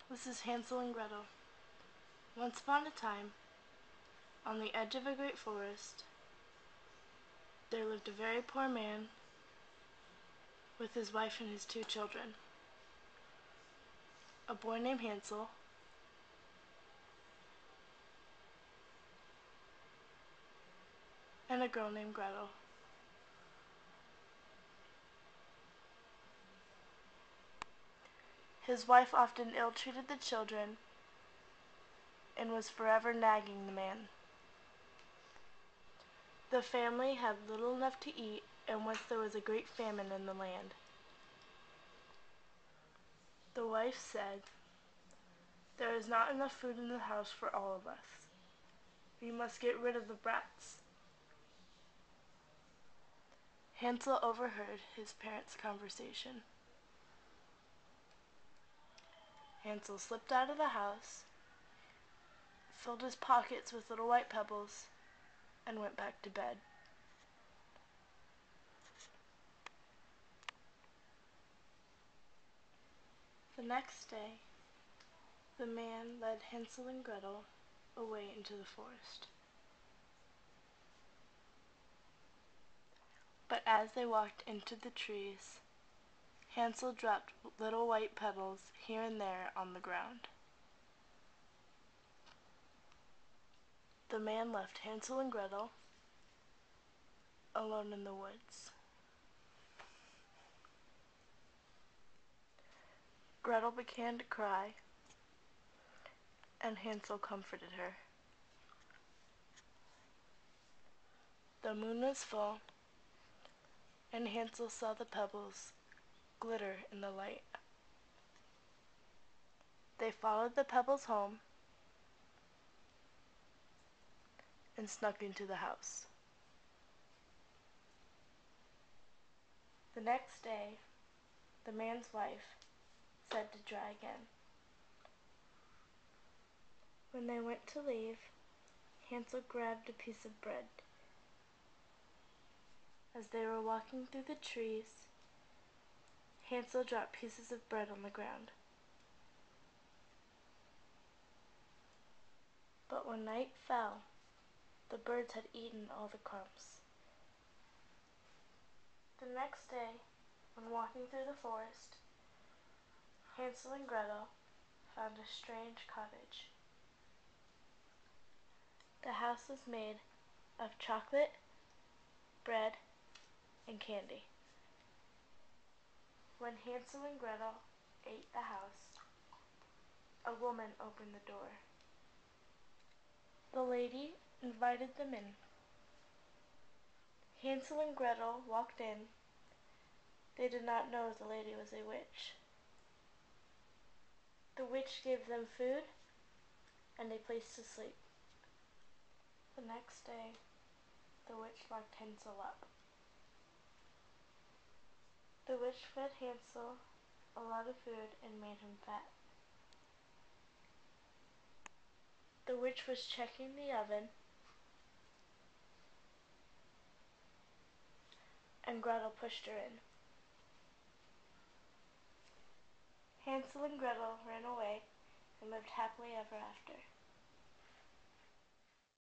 This is Hansel and Gretel. Once upon a time, on the edge of a great forest, there lived a very poor man with his wife and his 2 children, a boy named Hansel and a girl named Gretel. His wife often ill-treated the children and was forever nagging the man. The family had little enough to eat, and once there was a great famine in the land. The wife said, "There is not enough food in the house for all of us. We must get rid of the brats." Hansel overheard his parents' conversation. Hansel slipped out of the house, filled his pockets with little white pebbles, and went back to bed. The next day, the man led Hansel and Gretel away into the forest. But as they walked into the trees, Hansel dropped little white pebbles here and there on the ground. The man left Hansel and Gretel alone in the woods. Gretel began to cry, and Hansel comforted her. The moon was full, and Hansel saw the pebbles glitter in the light. They followed the pebbles home and snuck into the house. The next day, the man's wife said to try again. When they went to leave, Hansel grabbed a piece of bread. As they were walking through the trees, Hansel dropped pieces of bread on the ground. But when night fell, the birds had eaten all the crumbs. The next day, when walking through the forest, Hansel and Gretel found a strange cottage. The house was made of chocolate, bread, and candy. When Hansel and Gretel ate the house, a woman opened the door. The lady invited them in. Hansel and Gretel walked in. They did not know the lady was a witch. The witch gave them food and a place to sleep. The next day, the witch locked Hansel up. The witch fed Hansel a lot of food and made him fat. The witch was checking the oven, and Gretel pushed her in. Hansel and Gretel ran away and lived happily ever after.